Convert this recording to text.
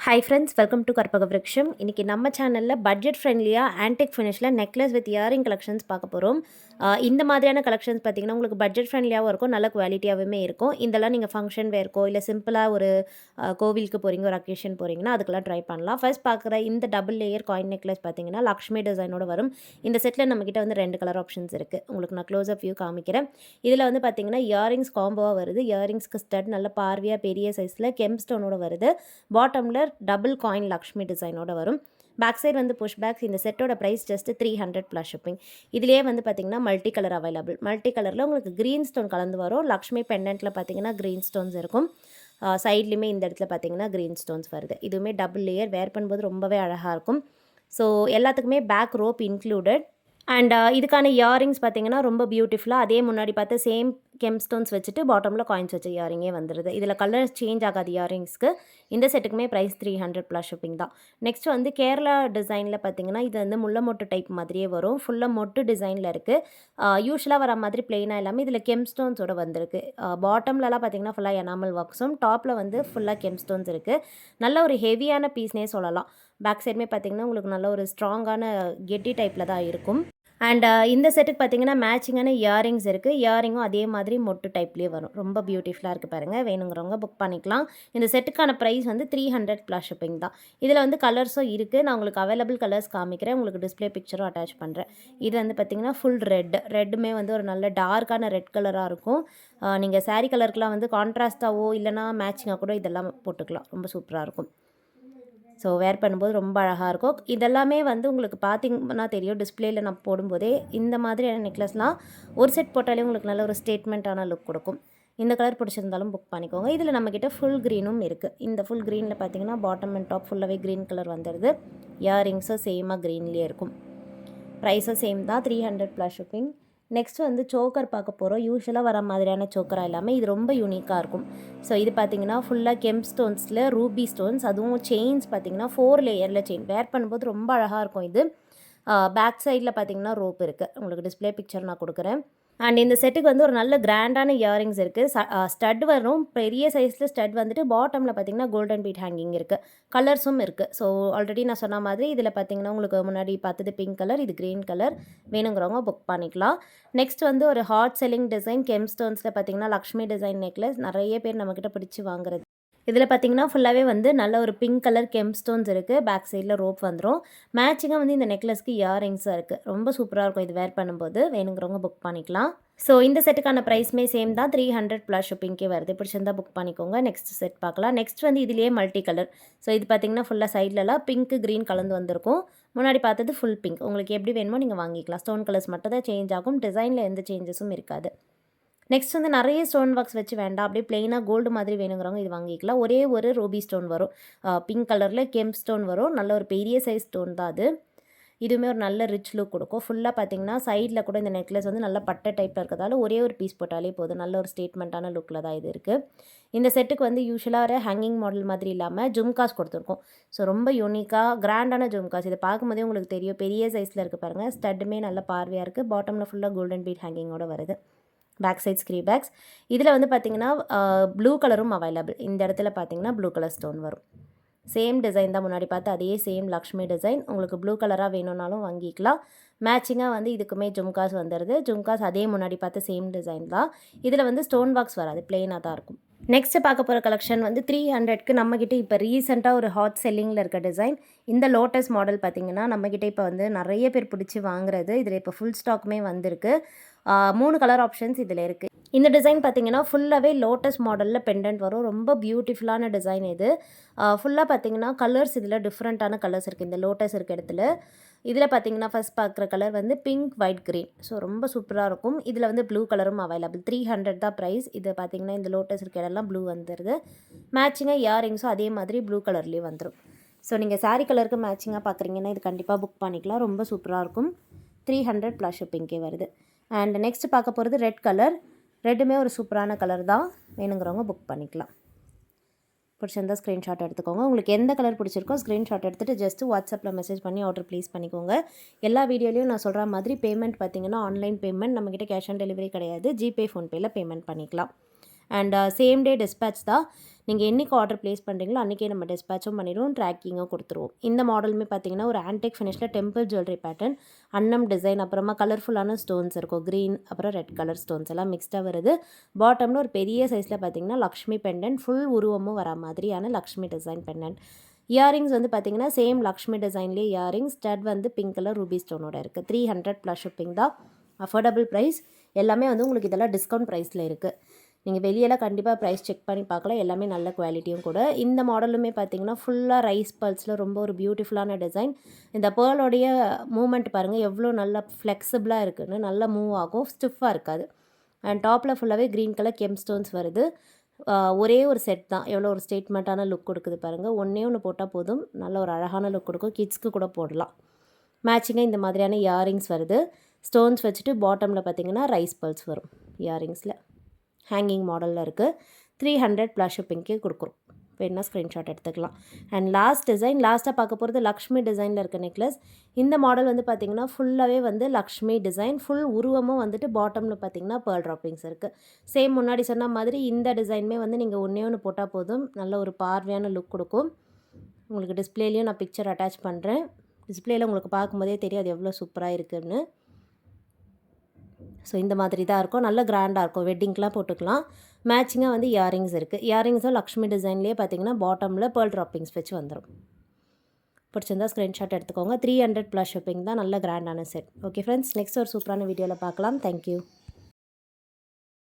Hi friends, welcome to Karpaga Vruksham. இன்றைக்கி நம்ம சேனலில் பட்ஜெட் ஃப்ரெண்ட்லியாக ஆன்டிக் ஃபினிஷில் நெக்லஸ் வித் இயரிங் கலெக்ஷன்ஸ் பார்க்க போகிறோம். இந்த மாதிரியான கலெக்ஷன்ஸ் பார்த்திங்கன்னா உங்களுக்கு பட்ஜெட் ஃப்ரெண்ட்லியாகவும் இருக்கும், நல்ல குவாலிட்டியாகவுமே இருக்கும். இதெல்லாம் நீங்கள் ஃபங்க்ஷன் வேர்க்கோ இல்லை சிம்பிளாக ஒரு கோவிலுக்கு போகிறீங்க, ஒரு அக்கேஷன் போகிறீங்கன்னா அதுக்கெல்லாம் ட்ரை பண்ணலாம். ஃபர்ஸ்ட் பார்க்குற இந்த டபுள் லேயர் காயின் நெக்லஸ் பார்த்திங்கன்னா லக்ஷ்மி டிசைனோட வரும். இந்த செட்டில் நம்மக்கிட்ட வந்து 2 கலர் ஆப்ஷன்ஸ் இருக்குது. உங்களுக்கு நான் க்ளோஸ் அப் வியூ காமிக்கிறேன். இதில் வந்து பார்த்திங்கன்னா இயரிங்ஸ் காம்போவாக வருது. இயரிங்ஸ்க்கு ஸ்டட் நல்ல பார்வையாக பெரிய சைஸில் கெம் ஸ்டோனோட வருது. பாட்டமில் டபுள் காயின் லக்ஷ்மி டிசைனோட வரும். பேக் சைடு வந்து புஷ் பேக்ஸ். இந்த செட்டோட ப்ரைஸ் ஜஸ்ட் 300 ப்ளஸ் ஷிப்பிங். இதிலே வந்து பார்த்திங்கன்னா மல்டி கலர் அவைலபிள். மல்டி கலரில் உங்களுக்கு க்ரீன் ஸ்டோன் கலந்து வரும். லக்ஷ்மி பெண்டன்ட்டில் பார்த்திங்கன்னா க்ரீன் ஸ்டோன்ஸ் இருக்கும். சைட்லேயுமே இந்த இடத்துல பார்த்திங்கன்னா க்ரீன் ஸ்டோன்ஸ் வருது. இதுவுமே டபுள் லேயர், வேர் பண்ணும்போது ரொம்பவே அழகாக இருக்கும். ஸோ எல்லாத்துக்குமே பேக் ரோப் இன்க்ளூடட். அண்ட் இதுக்கான இயரிங்ஸ் பார்த்திங்கன்னா ரொம்ப பியூட்டிஃபுல்லாக அதே முன்னாடி பார்த்து சேம் கெம் ஸ்டோன்ஸ் வச்சுட்டு பாட்டமில் காயின்ஸ் வச்ச இயரிங்கே வந்துடுது. இதில் கலர் சேஞ்ச் ஆகாது இயரிங்ஸ்க்கு. இந்த செட்டுக்குமே ப்ரைஸ் 300 ப்ளஸ் ஷிப்பிங் தான். நெக்ஸ்ட் வந்து கேரளா டிசைனில் பார்த்திங்கன்னா இது வந்து முல்லை மொட்டு டைப் மாதிரியே வரும். ஃபுல்லாக மொட்டு டிசைனில் இருக்குது. யூஸ்வலாக வர மாதிரி பிளெயினாக இல்லாமல் இதில் கெம் ஸ்டோன்ஸோட வந்திருக்கு. பாட்டம்லலாம் பார்த்திங்கன்னா ஃபுல்லாக எனாமல் ஒர்க்ஸும், டாப்பில் வந்து ஃபுல்லாக கெம் ஸ்டோன்ஸ் இருக்குது. நல்ல ஒரு ஹெவியான பீஸ்னே சொல்லலாம். பேக் சைடுமே பார்த்திங்கன்னா உங்களுக்கு நல்ல ஒரு ஸ்ட்ராங்கான கெட்டி டைப்பில் தான் இருக்கும். அண்ட் இந்த செட்டுக்கு பார்த்திங்கன்னா மேட்சிங்கான இயரிங்ஸ் இருக்குது. இயரிங்கும் அதே மாதிரி மொட்டு டைப்லேயே வரும். ரொம்ப பியூட்டிஃபுல்லாக இருக்குது பாருங்கள். வேணுங்கிறவங்க புக் பண்ணிக்கலாம். இந்த செட்டுக்கான ப்ரைஸ் வந்து 300 ப்ளஸ் ஷிப்பிங் தான். இதில் வந்து கலர்ஸும் இருக்குது. நான் உங்களுக்கு அவைலபிள் கலர்ஸ் காமிக்கிறேன். உங்களுக்கு டிஸ்பிளே பிக்சரும் அட்டாச் பண்ணுறேன். இது வந்து பார்த்திங்கன்னா ஃபுல் ரெட்டுமே வந்து ஒரு நல்ல டார்க்கான ரெட் கலராக இருக்கும். நீங்கள் சாரீ கலருக்குலாம் வந்து கான்ட்ராஸ்ட்டாவோ இல்லைனா மேட்சிங்காக கூட இதெல்லாம் போட்டுக்கலாம். ரொம்ப சூப்பராக இருக்கும். ஸோ வேர் பண்ணும்போது ரொம்ப அழகாக இருக்கும். இதெல்லாமே வந்து உங்களுக்கு பார்த்திங்கன்னா தெரியும், டிஸ்பிளேயில் நான் போடும்போதே இந்த மாதிரியான நெக்லஸ்லாம் ஒரு செட் போட்டாலே உங்களுக்கு நல்ல ஒரு ஸ்டேட்மெண்ட்டான லுக் கொடுக்கும். இந்த கலர் பிடிச்சிருந்தாலும் புக் பண்ணிக்கோங்க. இதில் நம்மக்கிட்ட ஃபுல் க்ரீனும் இருக்குது. இந்த ஃபுல் க்ரீனில் பார்த்திங்கன்னா பாட்டம் அண்ட் டாப் ஃபுல்லாகவே க்ரீன் கலர் வந்துடுது. இயரிங்ஸும் சேமாக க்ரீன்லேயே இருக்கும். ப்ரைஸும் சேம் தான், 300 ப்ளஸ் ஷிப்பிங். நெக்ஸ்ட் வந்து சோக்கர் பார்க்க போகிறோம். யூஸ்வலாக வர மாதிரியான சோக்கராக இல்லாமல் இது ரொம்ப யூனிக்காக இருக்கும். ஸோ இது பார்த்திங்கன்னா ஃபுல்லாக கெம் ஸ்டோன்ஸில் ரூபி ஸ்டோன்ஸ், அதுவும் செயின்ஸ் பார்த்திங்கன்னா 4 லேயரில் செயின். வேர் பண்ணும்போது ரொம்ப அழகாக இருக்கும். இது பேக் சைடில் பார்த்திங்கன்னா ரோப் இருக்குது. உங்களுக்கு டிஸ்பிளே பிக்சர் நான் கொடுக்குறேன். அண்ட் இந்த செட்டுக்கு வந்து ஒரு நல்ல கிராண்டான இயரிங்ஸ் இருக்குது. ஸ்டட் வரும், பெரிய சைஸில் ஸ்டட் வந்துட்டு பாட்டமில் பார்த்திங்கன்னா கோல்டன் பீட் ஹேங்கிங் இருக்குது. கலர்ஸும் இருக்குது. ஸோ ஆல்ரெடி நான் சொன்ன மாதிரி இதில் பார்த்திங்கன்னா உங்களுக்கு முன்னாடி பார்த்தது பிங்க் கலர், இது க்ரீன் கலர். வேணுங்கிறவங்க புக் பண்ணிக்கலாம். நெக்ஸ்ட் வந்து ஒரு ஹாட் செல்லிங் டிசைன் கெம் ஸ்டோன்ஸில் பார்த்திங்கன்னா லக்ஷ்மி டிசைன் நெக்லஸ் நிறைய பேர் நம்மக்கிட்ட பிடிச்சி வாங்குறது. இதில் பார்த்திங்கன்னா ஃபுல்லாகவே வந்து நல்ல ஒரு பிங்க் கலர் கெம் ஸ்டோன்ஸ் இருக்குது. பேக் சைடில் ரோப் வந்துடும். மேட்சிங்காக வந்து இந்த நெக்லஸ்க்கு இயரிங்ஸாக இருக்குது. ரொம்ப சூப்பராக இருக்கும் இது வேர் பண்ணும்போது. வேணுங்கிறவங்க புக் பண்ணிக்கலாம். ஸோ இந்த செட்டுக்கான ப்ரைஸ்மே சேம் தான், 300 ப்ளஸ் ஷிப்பிங்கே வருது. பிடிச்சிருந்தா புக் பண்ணிக்கோங்க. நெக்ஸ்ட் செட் பார்க்கலாம். நெக்ஸ்ட் வந்து இதிலேயே மல்டி கலர். ஸோ இது பார்த்திங்கன்னா ஃபுல்லாக சைட்லலாம் பிங்க் க்ரீன் கலந்து வந்திருக்கும். முன்னாடி பார்த்தது ஃபுல் பிங்க். உங்களுக்கு எப்படி வேணுமோ நீங்கள் வாங்கிக்கலாம். ஸ்டோன் கலர்ஸ் மட்டும் தான் சேஞ்ச் ஆகும். டிசைனில் எந்த சேஞ்சஸும் இருக்காது. நெக்ஸ்ட் வந்து நிறைய ஸ்டோன் ஒர்க்ஸ் வச்சு வேண்டாம், அப்படியே பிளெயினாக கோல்டு மாதிரி வேணுங்கிறவங்க இது வாங்கிக்கலாம். ஒரே ஒரு ரூபி ஸ்டோன் வரும். பிங்க் கலரில் கெம் ஸ்டோன் வரும். நல்ல ஒரு பெரிய சைஸ் ஸ்டோன் தான் அது. இதுவுமே ஒரு நல்ல ரிச் லுக் கொடுக்கும். ஃபுல்லாக பார்த்திங்கன்னா சைடில் கூட இந்த நெக்லஸ் வந்து நல்ல பட்டை டைப்பில் இருக்கிறதால ஒரே ஒரு பீஸ் போட்டாலே போதும். நல்ல ஒரு ஸ்டேட்மெண்ட்டான லுக்கில் தான் இது இருக்குது. இந்த செட்டுக்கு வந்து யூஸ்வலாக ஒரு ஹேங்கிங் மாடல் மாதிரி இல்லாமல் ஜும்காஸ் கொடுத்துருக்கோம். ஸோ ரொம்ப யூனிக்காக கிராண்டான ஜும்காஸ். இதை பார்க்கும்போதே உங்களுக்கு தெரியும், பெரிய சைஸில் இருக்குது பாருங்கள். ஸ்டட்டுமே நல்ல பார்வையாக இருக்குது. பாட்டமில் ஃபுல்லாக கோல்டன் பீட் ஹேங்கிங்கோடு வருது. Back side screw backs. இதில் வந்து பார்த்திங்கன்னா ப்ளூ கலரும் அவைலபிள். இந்த இடத்துல பார்த்திங்கன்னா ப்ளூ கலர் ஸ்டோன் வரும். சேம் டிசைன் தான், முன்னாடி பார்த்து அதே சேம் லக்ஷ்மி டிசைன். உங்களுக்கு ப்ளூ கலராக வேணும்னாலும் வாங்கிக்கலாம். மேட்சிங்காக வந்து இதுக்குமே ஜும்காஸ் வந்துடுது. ஜும்காஸ் அதே முன்னாடி பார்த்து சேம் டிசைன் தான். இதில் வந்து ஸ்டோன் பாக்ஸ் வராது, பிளெயினாக தான் இருக்கும். நெக்ஸ்ட்டு பார்க்க போகிற கலெக்ஷன் வந்து 300க்கு நம்மக்கிட்ட இப்போ ரீசெண்டாக ஒரு ஹாட் செல்லிங்கில் இருக்க டிசைன். இந்த லோட்டஸ் மாடல் பார்த்திங்கன்னா நம்மக்கிட்ட இப்போ வந்து நிறைய பேர் பிடிச்சி வாங்குறது. இதில் இப்போ ஃபுல் ஸ்டாக்குமே வந்திருக்கு. 3 கலர் ஆப்ஷன்ஸ் இதில் இருக்குது. இந்த டிசைன் பார்த்திங்கன்னா ஃபுல்லாகவே லோட்டஸ் மாடலில் பெண்டன்ட் வரும். ரொம்ப பியூட்டிஃபுல்லான டிசைன் இது. ஃபுல்லாக பார்த்திங்கன்னா கலர்ஸ் இதில் டிஃப்ரெண்ட்டான கலர்ஸ் இருக்குது. இந்த லோட்டஸ் இருக்க இடத்துல இதில் பார்த்திங்கன்னா ஃபஸ்ட் பார்க்குற கலர் வந்து பிங்க் ஒயிட் க்ரீன். ஸோ ரொம்ப சூப்பராக இருக்கும். இதில் வந்து ப்ளூ கலரும் அவைலபிள். 300 தான் ப்ரைஸ். இது பார்த்திங்கன்னா இந்த லோட்டஸ் இருக்க இடம்லாம் ப்ளூ வந்துடுது. மேட்சிங்காக இயரிங்ஸும் அதே மாதிரி ப்ளூ கலர்லேயே வந்துடும். ஸோ நீங்கள் சாரீ கலருக்கு மேட்சிங்காக பார்க்குறீங்கன்னா இது கண்டிப்பாக புக் பண்ணிக்கலாம். ரொம்ப சூப்பராக இருக்கும். 300 ப்ளஸ் ஷிப்பிங்கே வருது. அண்ட் நெக்ஸ்ட் பார்க்க போகிறது ரெட் கலர். ரெட்டுமே ஒரு சூப்பரான கலர் தான். வேணுங்கிறவங்க புக் பண்ணிக்கலாம். பிடிச்சிருந்தா ஸ்க்ரீன்ஷாட் எடுத்துக்கோங்க. உங்களுக்கு எந்த கலர் பிடிச்சிருக்கோ ஸ்க்ரீன்ஷாட் எடுத்துகிட்டு ஜஸ்ட்டு வாட்ஸ்அப்பில் மெசேஜ் பண்ணி ஆர்டர் ப்ளேஸ் பண்ணிக்கோங்க. எல்லா வீடியோலையும் நான் சொல்கிற மாதிரி பேமெண்ட் பார்த்திங்கன்னா ஆன்லைன் பேமெண்ட். நம்மக்கிட்ட கேஷ் ஆன் டெலிவரி கிடையாது. ஜிபே ஃபோன்பேயில் பேமெண்ட் பண்ணிக்கலாம். அண்ட் சேம் டே டிஸ்பேட்ச் தான். நீங்கள் என்றைக்கு ஆர்டர் ப்ளேஸ் பண்ணுறீங்களோ அன்றைக்கே நம்ம டிஸ்பேச்சும் பண்ணிடுவோம், ட்ராக்கிங்கும் கொடுத்துருவோம். இந்த மாடலுமே பார்த்தீங்கன்னா ஒரு ஆன்டிக் ஃபினிஷில் டெம்பிள் ஜுவல்லரி பேட்டர்ன், அன்னம் டிசைன், அப்புறமா கலர்ஃபுல்லான ஸ்டோன்ஸ் இருக்கும், க்ரீன் அப்புறம் ரெட் கலர் ஸ்டோன்ஸ் எல்லாம் மிக்ஸ்டாக வருது. பாட்டமில் ஒரு பெரிய சைஸில் பார்த்தீங்கன்னா லக்ஷ்மி பெண்டன்ட், ஃபுல் உருவமும் வர மாதிரியான லக்ஷ்மி டிசைன் பெண்டன்ட். இயரிங்ஸ் வந்து பார்த்தீங்கன்னா சேம் லக்ஷ்மி டிசைன்லேயே இயரிங்ஸ், ஸ்டட் வந்து பிங்க் கலர் ரூபி ஸ்டோனோட இருக்குது. 300 ப்ளஸ் ஷிப்பிங் தான், அஃபோர்டபுள் ப்ரைஸ். எல்லாமே வந்து உங்களுக்கு இதெல்லாம் டிஸ்கவுண்ட் ப்ரைஸில் இருக்குது. நீங்கள் வெளியெல்லாம் கண்டிப்பாக ப்ரைஸ் செக் பண்ணி பார்க்கலாம், எல்லாமே நல்ல குவாலிட்டியும் கூட. இந்த மாடலுமே பார்த்தீங்கன்னா ஃபுல்லாக ரைஸ் பேர்ல்ஸில் ரொம்ப ஒரு பியூட்டிஃபுல்லான டிசைன். இந்த பேர்லோடைய மூமெண்ட் பாருங்கள் எவ்வளோ நல்லா ஃப்ளெக்சிபிளாக இருக்குதுன்னு, நல்லா மூவ் ஆகும், ஸ்டிஃபாக இருக்காது. அண்ட் டாப்பில் ஃபுல்லாகவே க்ரீன் கலர் கெம் ஸ்டோன்ஸ் வருது. ஒரே ஒரு செட் தான், எவ்வளோ ஒரு ஸ்டேட்மெண்ட்டான லுக் கொடுக்குது பாருங்கள். ஒன்றே ஒன்று போட்டால் போதும், நல்ல ஒரு அழகான லுக் கொடுக்கும், கிட்ஸ்க்கு கூட போடலாம். மேட்சிங்காக இந்த மாதிரியான இயரிங்ஸ் வருது. ஸ்டோன்ஸ் வச்சுட்டு பாட்டமில் பார்த்தீங்கன்னா ரைஸ் பேர்ல்ஸ் வரும் இயரிங்ஸில். ஹேங்கிங் மாடலில் இருக்குது. 300 ப்ளஸ் ஷிப்பிங்க்கு கொடுக்குறோம். வேணுன்னா ஸ்க்ரீன்ஷாட் எடுத்துக்கலாம். அண்ட் லாஸ்ட் டிசைன், லாஸ்ட்டாக பார்க்க போகிறது லக்ஷ்மி டிசைனில் இருக்க நெக்லஸ். இந்த மாடல் வந்து பார்த்திங்கன்னா ஃபுல்லாகவே வந்து லக்ஷ்மி டிசைன், ஃபுல் உருவமும் வந்துட்டு பாட்டமில் பார்த்திங்கன்னா பேர்ல் ட்ராப்பிங்ஸ் இருக்குது. சேம் முன்னாடி சொன்ன மாதிரி இந்த டிசைனுமே வந்து நீங்கள் ஒன்றே ஒன்று போட்டால் போதும், நல்ல ஒரு பார்வையான லுக் கொடுக்கும். உங்களுக்கு டிஸ்பிளேலையும் நான் பிக்சர் அட்டாச் பண்ணுறேன். டிஸ்பிளேயில் உங்களுக்கு பார்க்கும்போதே தெரியும் அது எவ்வளோ சூப்பராக இருக்குதுன்னு. ஸோ இந்த மாதிரி தான் இருக்கும், நல்ல கிராண்டாக இருக்கும், வெட்டிங்க்கெலாம் போட்டுக்கலாம். மேட்சிங்காக வந்து இயரிங்ஸ் இருக்குது. இயரிங்ஸும் லக்ஷ்மி டிசைன்லேயே பார்த்தீங்கன்னா பாட்டமில் பேர்ல் ட்ராப்பிங்ஸ் வச்சு வந்துடும். பிடிச்சிருந்தா ஸ்க்ரீன்ஷாட் எடுத்துக்கோங்க. 300 ப்ளஸ் ஷிப்பிங் தான், நல்ல கிராண்டான செட். ஓகே ஃப்ரெண்ட்ஸ், நெக்ஸ்ட் ஒரு சூப்பரான வீடியோவில் பார்க்கலாம். தேங்க்யூ.